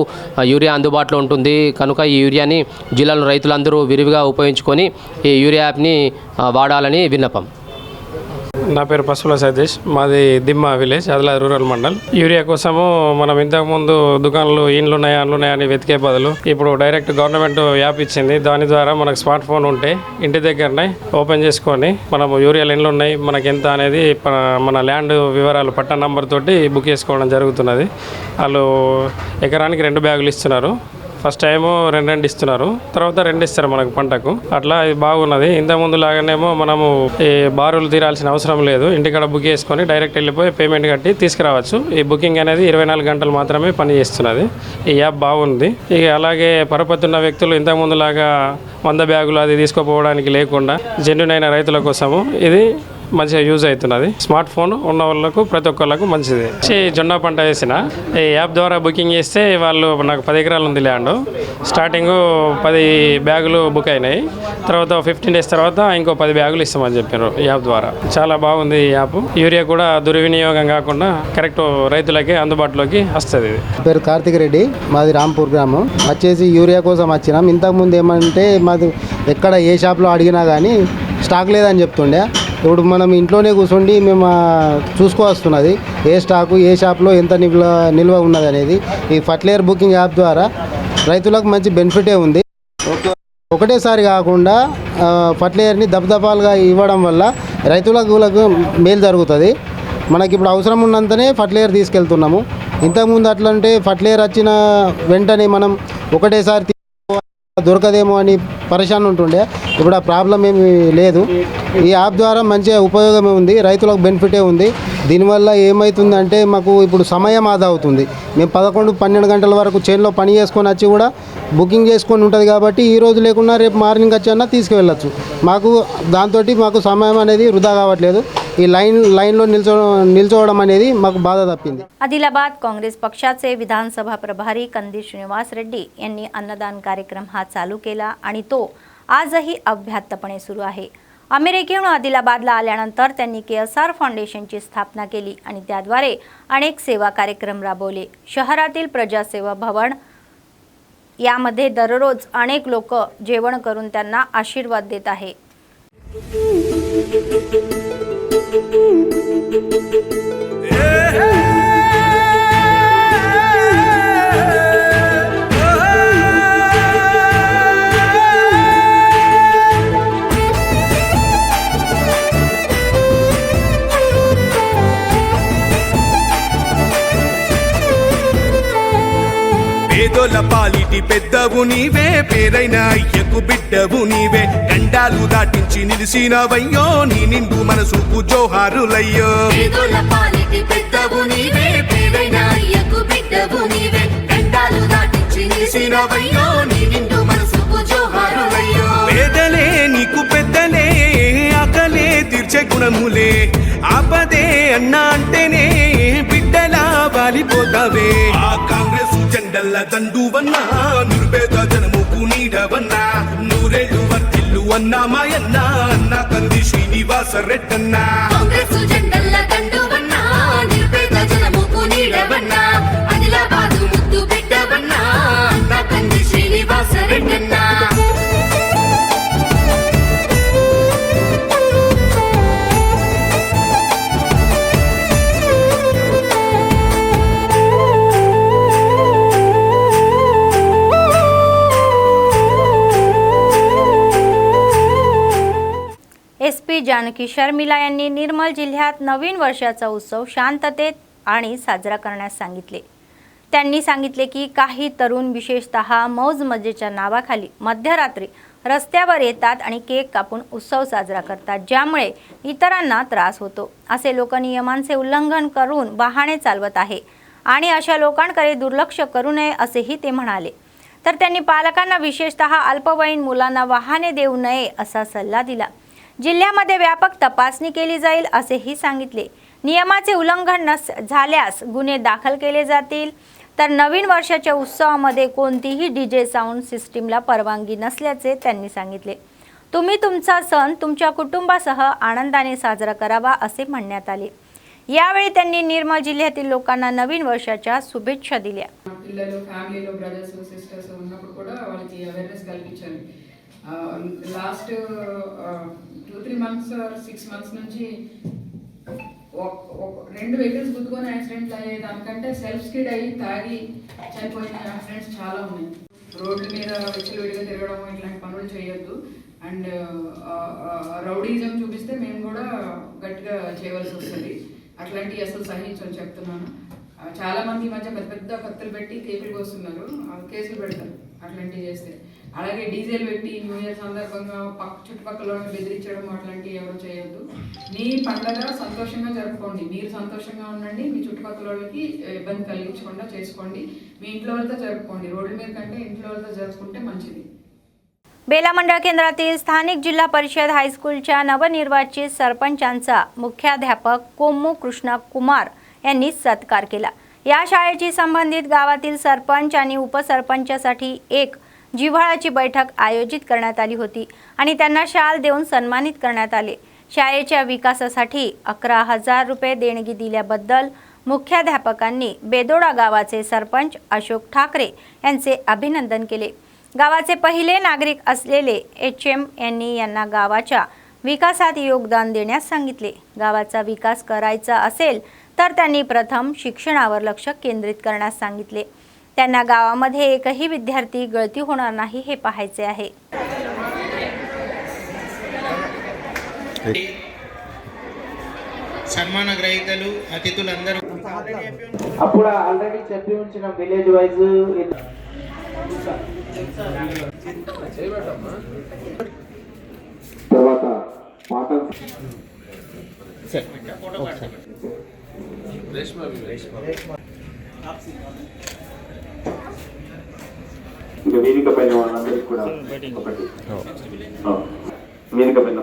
యూరియా అందుబాటులో ఉంటుంది కనుక ఈ యూరియాని జిల్లాలో రైతులందరూ విరివిగా ఉపయోగించుకొని ఈ యూరియా యాప్ని వాడాలని విన్నపం। నా పేరు పసుపుల సతీష్, మాది దిమ్మ village, Adilabad rural mandal. Urea కోసము మనం ఇంతకుముందు దుకాణాలు ఇండ్లు ఉన్నాయా అని వెతికే బదులు ఇప్పుడు డైరెక్ట్ గవర్నమెంట్ యాప్ ఇచ్చింది। దాని ద్వారా మనకు స్మార్ట్ ఫోన్ ఉంటే ఇంటి దగ్గరనే ఓపెన్ చేసుకొని మనము యూరియాలు ఎన్ని ఉన్నాయి, మనకి ఎంత అనేది మన ల్యాండ్ వివరాలు పట్టా నంబర్ తోటి బుక్ చేసుకోవడం జరుగుతున్నది। వాళ్ళు ఎకరానికి 2 బ్యాగులు ఇస్తున్నారు। ఫస్ట్ టైము 2 ఇస్తున్నారు, తర్వాత 2 ఇస్తారు మనకు పంటకు। అట్లా ఇది బాగున్నది। ఇంతకుముందు లాగానేమో మనము ఈ బారులు తీరాల్సిన అవసరం లేదు, ఇంటికాడ బుక్ చేసుకొని డైరెక్ట్ వెళ్ళిపోయి పేమెంట్ కట్టి తీసుకురావచ్చు। ఈ బుకింగ్ అనేది 24 గంటలు మాత్రమే పని చేస్తున్నది। ఈ యాప్ బాగుంది। ఇక అలాగే పరపతున్న వ్యక్తులు ఇంతకుముందు లాగా 100 బ్యాగులు అది తీసుకోపోవడానికి లేకుండా జెన్యున్ అయిన రైతుల కోసము ఇది మంచిగా యూజ్ అవుతున్నది. స్మార్ట్ ఫోన్ ఉన్న వాళ్ళకు ప్రతి ఒక్కళ్ళకు మంచిది. జొన్న పంట వేసిన ఈ యాప్ ద్వారా బుకింగ్ చేస్తే వాళ్ళు నాకు 10 ఎకరాలు ఉంది ల్యాండ్. స్టార్టింగ్ 10 బ్యాగులు బుక్ అయినాయి. తర్వాత 15 డేస్ తర్వాత ఇంకో 10 బ్యాగులు ఇస్తామని చెప్పారు ఈ యాప్ ద్వారా. చాలా బాగుంది ఈ యాప్. యూరియా కూడా దుర్వినియోగం కాకుండా కరెక్ట్ రైతులకి అందుబాటులోకి వస్తుంది. పేరు కార్తిక్ రెడ్డి, మాది రాంపూర్ గ్రామం. వచ్చేసి యూరియా కోసం వచ్చినాం. ఇంతకుముందు ఏమంటే మాది ఎక్కడ ఏ షాప్లో అడిగినా కానీ స్టాక్ లేదని చెప్తుండే. ఇప్పుడు మనం ఇంట్లోనే కూర్చోండి మేము చూసుకోవస్తున్నది ఏ స్టాకు ఏ షాప్లో ఎంత నిల్వ ఉన్నది అనేది. ఈ ఫర్టిలైజర్ బుకింగ్ యాప్ ద్వారా రైతులకు మంచి బెనిఫిటే ఉంది. ఒకటేసారి కాకుండా ఫర్టిలైజర్ని దపదపాలుగా ఇవ్వడం వల్ల రైతులకు మేలు జరుగుతుంది. మనకి ఇప్పుడు అవసరం ఉన్నంతనే ఫర్టిలైజర్ తీసుకెళ్తున్నాము. ఇంతకుముందు అట్లంటే ఫర్టిలైజర్ వచ్చిన వెంటనే మనం ఒకటేసారి దొరకదేమో అని పరేషాన్ ఉంటుండే. ఇప్పుడు ఆ ప్రాబ్లం ఏమీ లేదు. ఈ యాప్ ద్వారా మంచిగా ఉపయోగమే ఉంది, రైతులకు బెనిఫిటే ఉంది. దీనివల్ల ఏమవుతుందంటే మాకు ఇప్పుడు సమయం ఆదా అవుతుంది. మేము 11-12 గంటల వరకు చేనులో పని చేసుకొని వచ్చి కూడా బుకింగ్ చేసుకొని ఉంటుంది కాబట్టి ఈ రోజు లేకున్నా రేపు మార్నింగ్ వచ్చి తీసుకువెళ్ళచ్చు. మాకు దాంతో మాకు సమయం అనేది వృధా కావట్లేదు. ఈ लाईनలో నిల్చోవడం అనేది మాకు బాధ తప్పింది. आदिलाबाद काँग्रेस पक्षाचे विधानसभा प्रभारी कंदी श्रीनिवास रेड्डी यांनी अन्नदान कार्यक्रम हा चालू केला आणि तो आजही अव्याहतपणे सुरू आहे. अमेरिकेहून आदिलाबादला आल्यानंतर त्यांनी KSR फाउंडेशनची स्थापना केली आणि त्याद्वारे अनेक सेवा कार्यक्रम राबवले. शहरातील प्रजासेवा भवन यामध्ये दररोज अनेक लोक जेवण करून त्यांना आशीर्वाद देत आहे. పేదోల పాలిటి పెద్దవు నీవే, పేరైన అయ్యకు బిడ్డవు నీవే. గండాలు దాటించి నిలిసినవయ్యో, నీ నిండు మనసుకు జోహారులయ్యో. పేదోల పాలిటి పెద్దవు నీవే, పేరైన అయ్యకు బిడ్డవు నీవే. గండాలు దాటించి నిలిసినవయ్యో, నీ నిండు మనసుకు జోహారులయ్యో. పేదలే నీకు పెద్దలే, ఆకలే తీర్చే గుణములే. ఆపదే అన్నా అంటేనే బిడ్డలా వాలిపోతావే. ఆ కాంగ్రెస్ జెండల్ల దండువన్నా, నిర్భేద జనముకు నీడవన్నా. నూరేళ్ళు వర్తిల్లు అన్నా మాయన్నా, అన్నా కంది శ్రీనివాస రెడ్డన్నా. కాంగ్రెస్ జెండల్ల దండువన్నా, నిర్భేద జనముకు నీడవన్నా. ఆదిలాబాదు ముద్దు బిడ్డవన్నా, అన్నా కంది శ్రీనివాస రెడ్డన్నా. SP जानकी शर्मिला यांनी निर्मल जिल्ह्यात नवीन वर्षाचा उत्सव शांततेत आणि साजरा करण्यास सांगितले. त्यांनी सांगितले की काही तरुण विशेषतः मौज मजेच्या नावाखाली मध्यरात्री रस्त्यावर येतात आणि केक कापून उत्सव साजरा करतात, ज्यामुळे इतरांना त्रास होतो. असे लोक नियमांचे उल्लंघन करून बहाणे चालवत आहे आणि अशा लोकांकडे दुर्लक्ष करू नये असेही ते म्हणाले. तर त्यांनी पालकांना विशेषतः अल्पवयीन मुलांना वाहने देऊ नये असा सल्ला दिला. जिल्ह्यामध्ये व्यापक तपासणी केली जाईल असेही सांगितले. नियमाचे उल्लंघन झाल्यास गुन्हे दाखल केले जातील. तर नवीन वर्षाच्या उत्सवामध्ये कोणतीही डीजे साऊंड सिस्टीमला परवानगी नसल्याचे त्यांनी सांगितले. तुम्ही तुमचा सण तुमच्या कुटुंबासह आनंदाने साजरा करावा असे म्हणण्यात आले. यावेळी त्यांनी निर्मल जिल्ह्यातील लोकांना नवीन वर्षाच्या शुभेच्छा दिल्या. పిల్లలు ఫ్యామిలీలో బ్రదర్స్ సిస్టర్స్ ఉన్నప్పుడు కూడా వాళ్ళకి అవేర్నెస్ కల్పించాలి. లాస్ట్ 2-3 months ఆర్ 6 months నుంచి 2 వెహికల్స్ గుద్దుకొని యాక్సిడెంట్లు అయ్యే దానికంటే సెల్ఫ్ స్కిడ్ అయ్యి తాగి చనిపోయిన యాక్సిడెంట్స్ చాలా ఉన్నాయి. రోడ్ల మీద విచ్చలవిడిగా తిరగడం ఇట్లాంటి పనులు చేయొద్దు. అండ్ రౌడీజం చూపిస్తే మేము కూడా గట్టిగా చేయవలసి వస్తుంది. అట్లాంటివి అసలు సహించని చెప్తున్నాను. చాలా మంది ఈ మధ్య పెద్ద పెద్ద కత్తులు పెట్టి కేకులు వస్తున్నారు, కేసులు పెడతారు అట్లాంటివి చేస్తే. అలాగే డీజిల్ పెట్టి న్యూ ఇయర్ సందర్భంగా చుట్టుపక్కల బెదిరించడం అట్లాంటివి ఎవరు చేయొద్దు. మీ పండగ సంతోషంగా జరుపుకోండి, మీరు సంతోషంగా ఉండండి, మీ చుట్టుపక్కల వాళ్ళకి ఇబ్బంది కలిగించకుండా చేసుకోండి. మీ ఇంట్లో వాళ్ళతో జరుపుకోండి, రోడ్ల మీద కంటే ఇంట్లో వాళ్ళతో జరుపుకుంటే మంచిది. बेला मंडळ केंद्रातील स्थानिक जिल्हा परिषद हायस्कूलच्या नवनिर्वाचित सरपंचांचा मुख्याध्यापक कोम्मू कृष्ण कुमार यांनी सत्कार केला। या शाळेची संबंधित गावातील सरपंच आणि उपसरपंचासाठी एक जिव्हाळ्याची बैठक आयोजित करण्यात आली होती आणि त्यांना शाल देऊन सन्मानित करण्यात आले। शाळेच्या विकासासाठी 11,000 रुपये देणगी दिल्याबद्दल मुख्याध्यापकांनी बेदोडा गावाचे सरपंच अशोक ठाकरे यांचे अभिनंदन केले। गावाचे पहिले नागरिक असलेले HM यांनी यांना गावाच्या विकासात योगदान देण्यास सांगितले। गावाचा विकास करायचा असेल तर त्यांनी प्रथम शिक्षणावर लक्ष केंद्रित करण्यास सांगितले। त्यांना गावामध्ये एकही विद्यार्थी गळती होणार नाही हे पाहायचे आहे। సన్మాన గ్రహీతలు అతిథులందరూ అప్పుడు ఆల్రెడీ చెప్పి ఉంచిన విలేజ్ వైజ్ తర్వాత పాఠం ఇక వేదిక పైన వాళ్ళందరికీ కూడా ఒకటి వేదిక పైన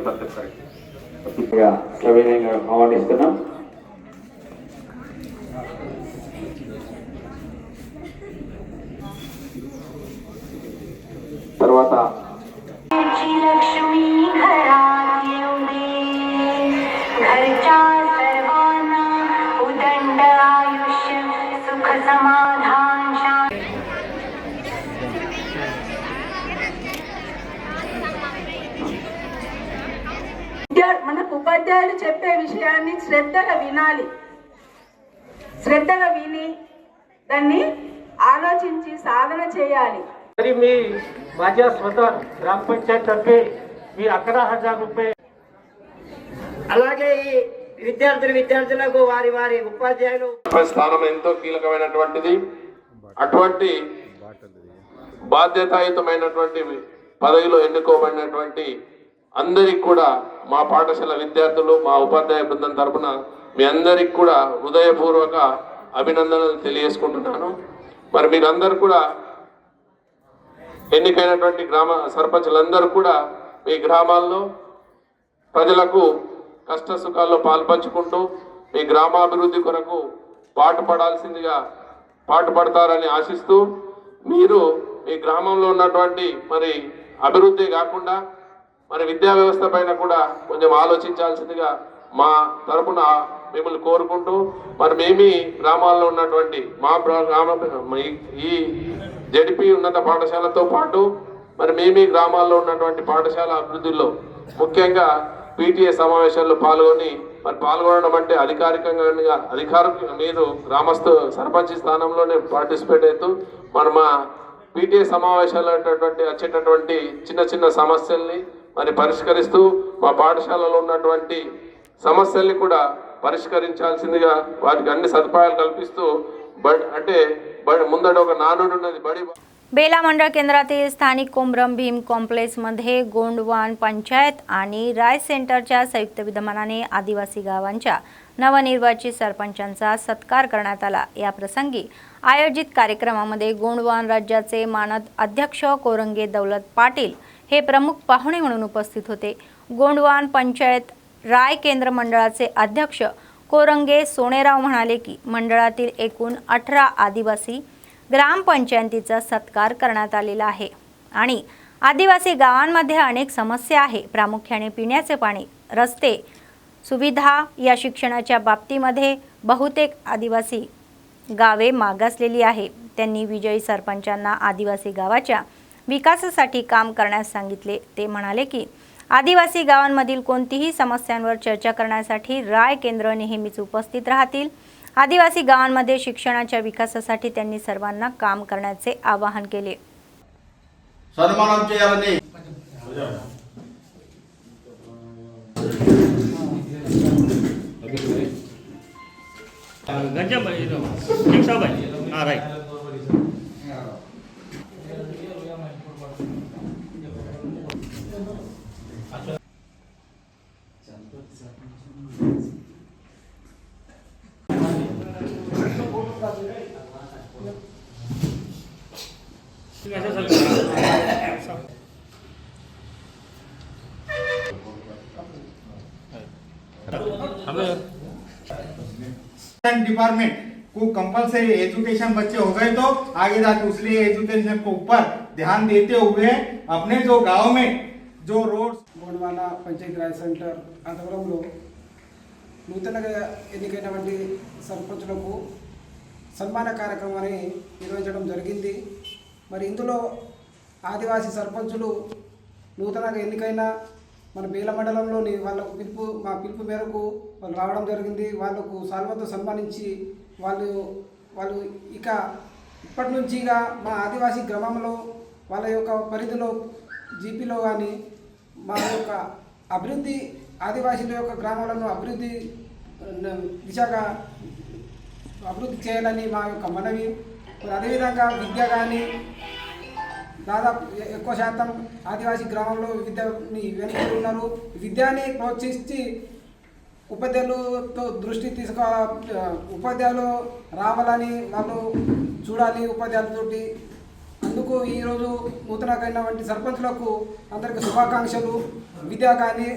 సవినయంగా ఆహ్వానిస్తున్నాం। తర్వాత लक्ष्मी घरात येऊ दे, घरच्या सर्वांना उदंड आयुष्य सुख समाधान शांती। మనకు ఉపాధ్యాయులు చెప్పే విషయాన్ని శ్రద్ధగా వినాలి, శ్రద్ధగా విని దాన్ని ఆలోచించి సాధన చేయాలి। तरी मी माझ्या स्वतः ग्रामपंचायत तर्फे मी 11,000 रुपये అలాగే ఈ విద్యార్థులకు వారి వారి ఉపాధ్యాయులు స్థానం ఎంతో కీలకమైనటువంటిది। అటువంటి బాధ్యతాయుతమైనటువంటి పదవిలో ఎన్నుకోబడినటువంటి అందరికి కూడా మా పాఠశాల విద్యార్థులు మా ఉపాధ్యాయ బృందం తరపున మీ అందరికి కూడా హృదయపూర్వక అభినందనలు తెలియజేసుకుంటున్నాను। మరి మీరందరూ కూడా ఎన్నికైనటువంటి గ్రామ సర్పంచులందరూ కూడా మీ గ్రామాల్లో ప్రజలకు కష్ట సుఖాల్లో పాల్పంచుకుంటూ మీ గ్రామాభివృద్ధి కొరకు పాటుపడతారని ఆశిస్తూ మీరు మీ గ్రామంలో ఉన్నటువంటి మరి అభివృద్ధి కాకుండా మరి విద్యా వ్యవస్థ పైన కూడా కొంచెం ఆలోచించాల్సిందిగా మా తరపున మిమ్మల్ని కోరుకుంటూ మరి మేమీ గ్రామాల్లో ఉన్నటువంటి మా గ్రామ ఈ జడిపి ఉన్నత పాఠశాలతో పాటు మరి మేమీ గ్రామాల్లో ఉన్నటువంటి పాఠశాల అభివృద్ధిలో ముఖ్యంగా PTA సమావేశాల్లో పాల్గొనడం అంటే అధికారికంగా మీరు గ్రామస్థ సర్పంచ్ స్థానంలోనే పార్టిసిపేట్ అవుతూ మరి మా PTA సమావేశాల్లో వచ్చేటటువంటి చిన్న చిన్న సమస్యల్ని మరి పరిష్కరిస్తూ మా పాఠశాలలో ఉన్నటువంటి సమస్యల్ని కూడా పరిష్కరించాల్సిందిగా వాటికి అన్ని సదుపాయాలు కల్పిస్తూ ముందట ఒక నానుడు ఉన్నది బడి। बेला मंडळ केंद्रातील स्थानिक कोमरम भीम कॉम्प्लेक्समध्ये गोंडवान पंचायत आणि राय सेंटरच्या संयुक्त विद्यमानाने आदिवासी गावांच्या नवनिर्वाचित सरपंचांचा सत्कार करण्यात आला। या प्रसंगी आयोजित कार्यक्रमामध्ये गोंडवान राज्याचे मानद अध्यक्ष कोरंगे दौलत पाटील हे प्रमुख पाहुणे म्हणून उपस्थित होते। गोंडवान पंचायत राय केंद्र मंडळाचे अध्यक्ष कोरंगे सोनेराव म्हणाले की मंडळातील एकूण 18 आदिवासी ग्रामपंचायतीचा सत्कार करण्यात आलेला आहे आणि आदिवासी गावांमध्ये अनेक समस्या आहे, प्रामुख्याने पिण्याचे पाणी, रस्ते, सुविधा या शिक्षणाच्या बाबतीमध्ये बहुतेक आदिवासी गावे मागासलेली आहे। त्यांनी विजयी सरपंचांना आदिवासी गावाच्या विकासासाठी काम करण्यास सांगितले। ते म्हणाले की आदिवासी गावांमधील कोणतीही समस्यांवर चर्चा करण्यासाठी राय केंद्र नेहमीच उपस्थित राहतील। आदिवासी गावांमध्ये शिक्षणाच्या विकासासाठी त्यांनी सर्वांना काम करण्याचे आवाहन केले। సన్మానం చేయాలని डिपार्टमेंट को कंपलसरी एजुकेशन बच्चे हो गए तो आगे जाके उसलिए एजुकेशन के ऊपर ध्यान देते हुए अपने जो गांव में जो रोड గోండవాన పంచాయతీరాజ్ సెంటర్ ఆధ్వర్యంలో నూతనంగా ఎన్నికైనటువంటి సర్పంచులకు సన్మాన కార్యక్రమాన్ని నిర్వహించడం జరిగింది. మరి ఇందులో ఆదివాసీ సర్పంచులు నూతనంగా ఎన్నికైన మన బేల మండలంలోని వాళ్ళకు మా పిలుపు మేరకు వాళ్ళు రావడం జరిగింది. వాళ్ళకు సాల్వతో సన్మానించి వాళ్ళు ఇక ఇప్పటి నుంచిగా మా ఆదివాసీ గ్రామంలో వాళ్ళ యొక్క పరిధిలో జీపీలో కానీ మా యొక్క అభివృద్ధి ఆదివాసీల యొక్క గ్రామాలను అభివృద్ధి దిశగా అభివృద్ధి చేయాలని మా యొక్క మనవి. అదేవిధంగా విద్య కానీ దాదాపు ఎక్కువ శాతం ఆదివాసీ గ్రామంలో విద్యని వెనుకబడి ఉన్నారు. విద్యని ప్రోత్సహించి ఉపాధ్యాయులతో దృష్టి ఉపాధ్యాయులు రావాలని వాళ్ళు చూడాలి ఉపాధ్యాయులతోటి. అందుకు ఈరోజు నూతనంగా వంటి సర్పంచులకు అందరికీ శుభాకాంక్షలు. విద్య కానీ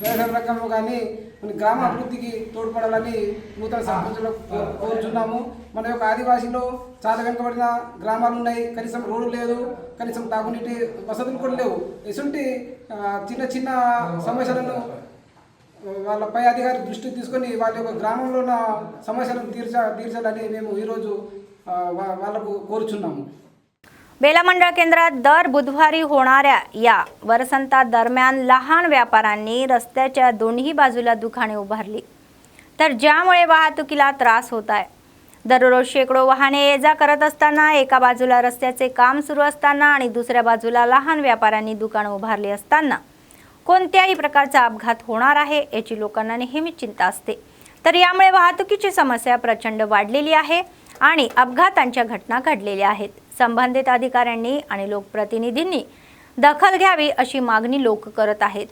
వ్యవసాయ రంగంలో కానీ మన గ్రామ అభివృద్ధికి తోడ్పడాలని నూతన సర్పంచులకు కోరుచున్నాము. మన యొక్క ఆదివాసీలో చాలా వెనుకబడిన గ్రామాలు ఉన్నాయి. కనీసం రోడ్డు లేదు, కనీసం తాగునీటి వసతులు కూడా లేవు. ఇటువంటి చిన్న చిన్న సమస్యలను వాళ్ళ పై అధికారి దృష్టికి తీసుకొని వాళ్ళ యొక్క గ్రామంలో ఉన్న సమస్యలను తీర్చాలని మేము ఈరోజు వాళ్ళకు కోరుచున్నాము. बेला मंडळ केंद्रात दर बुधवारी होणाऱ्या या वरसंतादरम्यान लहान व्यापाऱ्यांनी रस्त्याच्या दोन्ही बाजूला दुकाने उभारली, तर ज्यामुळे वाहतुकीला त्रास होत आहे. दररोज शेकडो वाहने ये जा करत असताना एका बाजूला रस्त्याचे काम सुरू असताना आणि दुसऱ्या बाजूला लहान व्यापाऱ्यांनी दुकाने उभारली असताना कोणत्याही प्रकारचा अपघात होणार आहे याची लोकांना नेहमी चिंता असते. तर यामुळे वाहतुकीची समस्या प्रचंड वाढलेली आहे आणि अपघातांच्या घटना घडलेल्या आहेत. संबंधित अधिकाऱ्यांनी आणि लोकप्रतिनिधींनी दखल घ्यावी अशी मागणी लोक करत आहेत.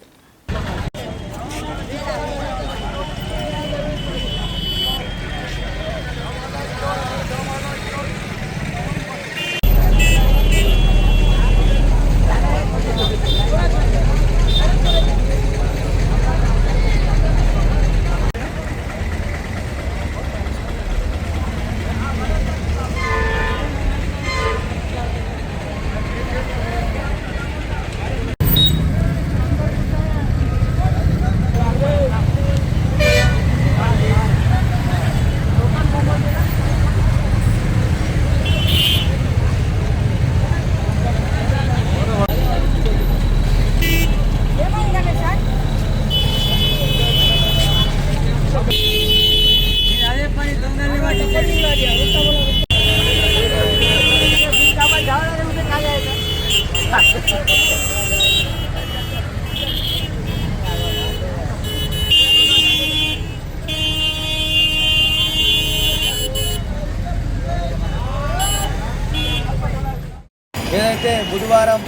ఏదైతే బుధవారం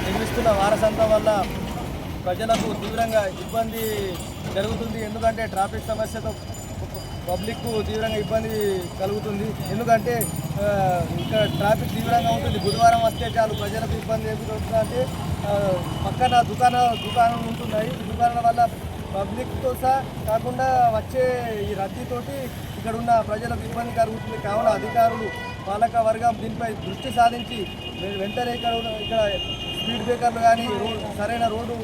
నిర్మిస్తున్న వారసంతం వల్ల ప్రజలకు తీవ్రంగా ఇబ్బంది జరుగుతుంది. ఎందుకంటే ట్రాఫిక్ సమస్యతో పబ్లిక్కు తీవ్రంగా ఇబ్బంది కలుగుతుంది. ఎందుకంటే ఇక్కడ ట్రాఫిక్ తీవ్రంగా ఉంటుంది. బుధవారం వస్తే చాలు ప్రజలకు ఇబ్బంది ఎదురవుతుందంటే పక్కన దుకాణాలు ఉంటున్నాయి. దుకాణాల వల్ల పబ్లిక్తో సహా కాకుండా వచ్చే ఈ రద్దీతోటి ఇక్కడ ఉన్న ప్రజలకు ఇబ్బంది కలుగుతుంది. కావున అధికారులు పాలక వర్గం దీనిపై దృష్టి సాధించి వెంటనే ఇక్కడ స్పీడ్ బ్రేకర్లు కానీ సరైన రోడ్డు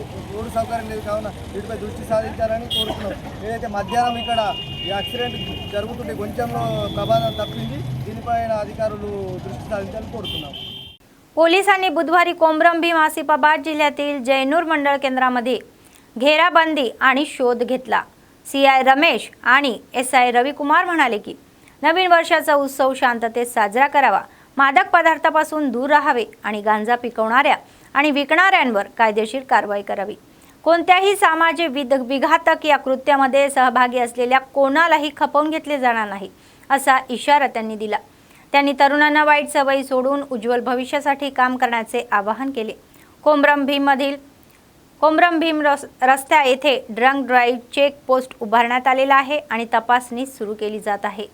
సౌకర్యం లేదు కావున వీటిపై దృష్టి సాధించాలని కోరుతున్నాం. ఏదైతే మధ్యాహ్నం ఇక్కడ ఈ యాక్సిడెంట్ జరుగుతుంటే కొంచెంలో ప్రమాదం తప్పింది. దీనిపైన అధికారులు దృష్టి సాధించాలని కోరుతున్నాం. पोलिसांनी बुधवारी कोमरम भीम आसिफाबाद जिल्ह्यातील जैनूर मंडळ केंद्रामध्ये घेराबंदी आणि शोध घेतला. CI रमेश आणि SI रविकुमार म्हणाले की नवीन वर्षाचा उत्सव शांततेत साजरा करावा, मादक पदार्थापासून दूर राहावे आणि गांजा पिकवणाऱ्या आणि विकणाऱ्यांवर कायदेशीर कारवाई करावी. कोणत्याही सामाजिक विघातक या कृत्यामध्ये सहभागी असलेल्या कोणालाही खपवून घेतले जाणार नाही असा इशारा त्यांनी दिला. त्यांनी तरुणांना वाईट सवयी सोडून उज्ज्वल भविष्यासाठी काम करण्याचे आवाहन केले. कोमरम भीम रस्त्या येथे ड्रंक ड्राईव्ह चेक पोस्ट उभारण्यात आलेला आहे आणि तपासणी सुरू केली जात आहे.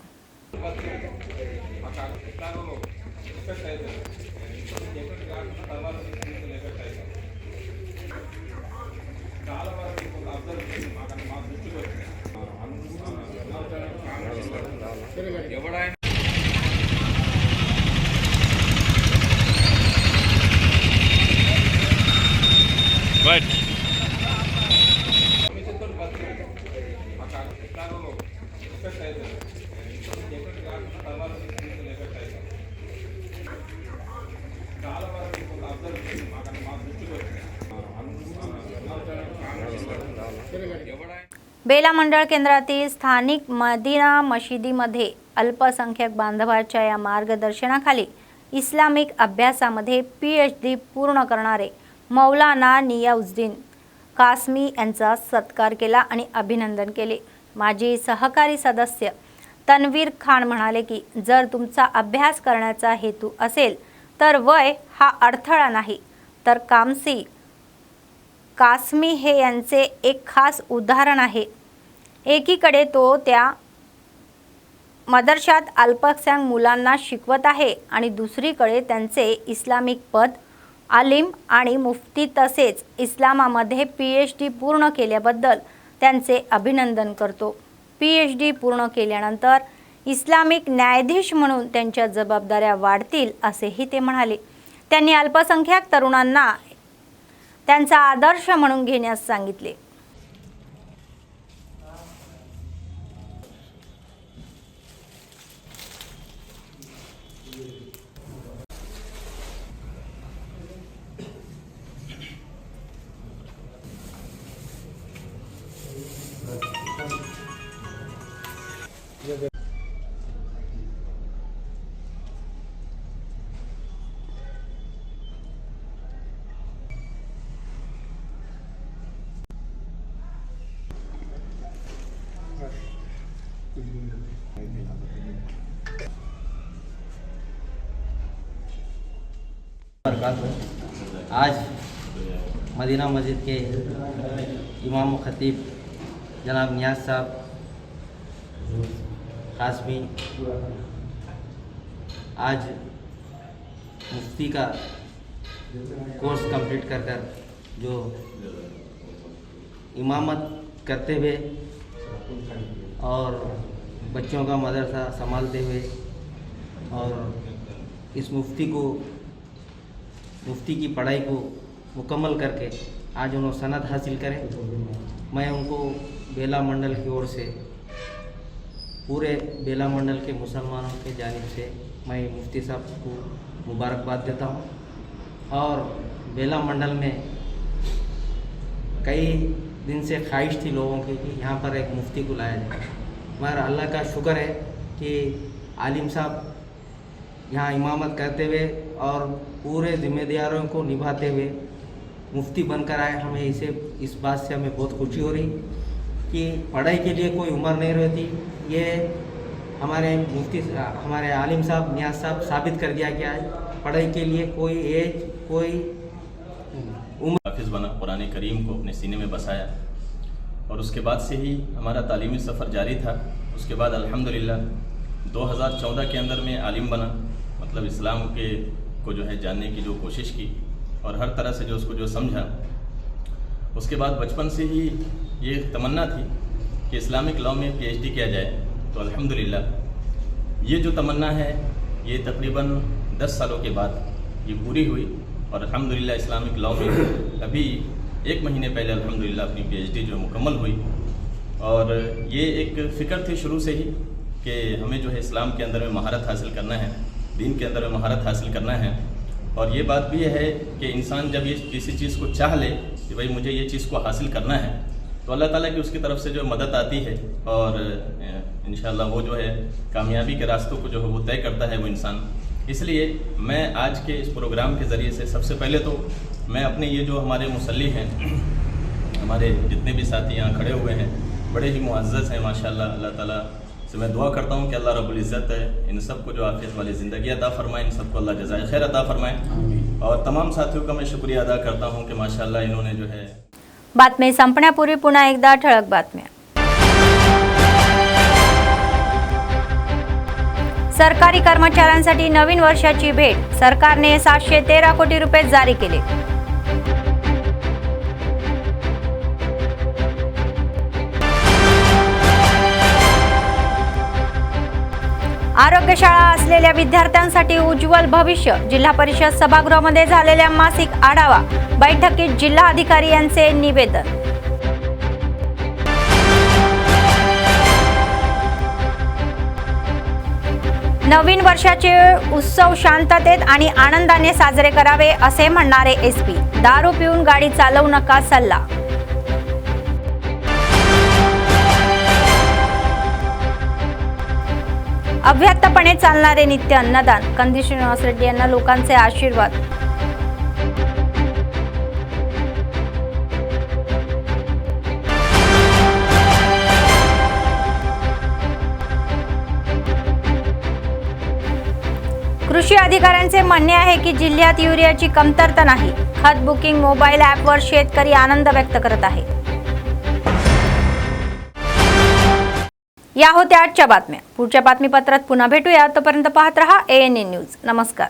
बेला मंडळ केंद्रातील स्थानिक मदिना मशिदीमध्ये अल्पसंख्याक बांधवाच्या या मार्गदर्शनाखाली इस्लामिक अभ्यासामध्ये PhD पूर्ण करणारे मौलाना नियाउद्दीन कासमी यांचा सत्कार केला आणि अभिनंदन केले। माजी सहकारी सदस्य तन्वीर खान म्हणाले की जर तुमचा अभ्यास करण्याचा हेतू असेल तर वय हा अडथळा नाही, तर कासमी हे यांचे एक खास उदाहरण आहे। एकीकडे तो त्या मदरशात अल्पसंख्याक मुलांना शिकवत आहे आणि दुसरीकडे त्यांचे इस्लामिक पद आलिम आणि मुफ्ती तसेच इस्लामामध्ये PhD पूर्ण केल्याबद्दल त्यांचे अभिनंदन करतो। PhD पूर्ण केल्यानंतर इस्लामिक न्यायाधीश म्हणून त्यांच्या जबाबदाऱ्या वाढतील असेही ते म्हणाले। त्यांनी अल्पसंख्याक तरुणांना त्यांचा आदर्श म्हणून घेण्यास सांगितले। आज मदीना मस्जिद के इमाम खतीब जनाब नियाज साहब कासमी आज मुफ्ती का कोर्स कंप्लीट कर जो इमामत करते हुए और बच्चों का मदरसा संभालते हुए और इस मुफ्ती की पढ़ाई को मुकम्मल करके आज उन्होंने सनद हासिल करें। मैं उनको बेला मंडल की ओर से पूरे बेला मंडल के मुसलमानों के जानिब से मैं मुफ्ती साहब को मुबारकबाद देता हूँ। और बेला मंडल में कई दिन से ख्वाहिश थी लोगों की कि यहाँ पर एक मुफ्ती को लाया जाए, मगर अल्लाह का शुक्र है कि आलिम साहब यहाँ इमामत करते हुए और पूरे जिम्मेदारियों को निभाते हुए मुफ्ती बनकर आए। हमें इस बात से हमें बहुत खुशी हो रही कि पढ़ाई के लिए कोई उम्र नहीं रहती। ये हमारे आलिम साहब नियाज साहब साबित कर दिया गया है, पढ़ाई के लिए कोई एज कोई उम्र। हाफिज़ बना, कुरान करीम को अपने सीने में बसाया और उसके बाद से ही हमारा तालीमी सफ़र जारी था। उसके बाद अल्हम्दुलिल्लाह 2014 के अंदर में आलिम बना, मतलब इस्लाम को जो है जानने की जो कोशिश की और हर तरह से जो उसको जो समझा। उसके बाद बचपन से ही ये तमन्ना थी कि इस्लामिक लॉ में PhD किया जाए। तो अल्हम्दुलिल्लाह ये जो तमन्ना है ये तकरीबन 10 सालों के बाद ये पूरी हुई और अल्हम्दुलिल्लाह इस्लामिक लॉ में अभी 1 महीने पहले अल्हम्दुलिल्लाह अपनी PhD जो मुकम्मल हुई। और ये एक फ़िक्र थी शुरू से ही कि हमें जो है इस्लाम के अंदर में महारत हासिल करना है, दीन के अंदर में महारत हासिल करना है। और ये बात भी है कि इंसान जब ये किसी चीज़ को चाह ले कि भाई मुझे ये चीज़ को हासिल करना है तो अल्लाह ताला की उसकी तरफ से जो मदद आती है और इंशाअल्लाह वो जो है कामयाबी के रास्तों को जो है वो तय करता है वो इंसान। इसलिए मैं आज के इस प्रोग्राम के ज़रिए से सबसे पहले तो मैं अपने ये जो हमारे मुसल्ली हैं, हमारे जितने भी साथी यहाँ खड़े हुए हैं बड़े ही मुअज़्ज़ज़ हैं माशाअल्लाह। अल्लाह ताला से मैं दुआ करता हूँ कि अल्लाह रब्बुल इज़्ज़त है इन सबको जो आफियत वाली ज़िंदगी अता फरमाए, इन सबको अल्लाह जज़ाए खैर अता फरमाए। और तमाम साथियों का मैं शुक्रिया अदा करता हूँ कि माशाअल्लाह इन्होंने जो है। बातमी संपण्यापूर्वी पुन्हा एकदा ठळक बातम्या। सरकारी कर्मचाऱ्यांसाठी नवीन वर्षाची भेट, सरकारने 713 कोटी रुपये जारी केले। आरोग्यशाळा असलेल्या विद्यार्थ्यांसाठी उज्ज्वल भविष्य. जिल्हा परिषद सभागृहामध्ये झालेल्या मासिक आढावा बैठकीत जिल्हा अधिकारी यांचे निवेदन. नवीन वर्षाचे उत्सव शांततेत आणि आनंदाने साजरे करावे असे म्हणणारे एसपी. दारू पिऊन गाडी चालवू नका सल्ला. अव्याहतपणे चालणारे नित्य अन्नदान. कंदी श्रीनिवास रेड्डी यांना लोकांचे आशीर्वाद. कृषी अधिकाऱ्यांचे म्हणणे आहे की जिल्ह्यात युरियाची कमतरता नाही. खत बुकिंग मोबाईल ॲपवर शेतकरी आनंद व्यक्त करत आहे. या होत्या आजच्या बातम्या. पुढच्या बातमीपत्रात पुन्हा भेटूया. तोपर्यंत पाहत रहा ANN न्यूज. नमस्कार.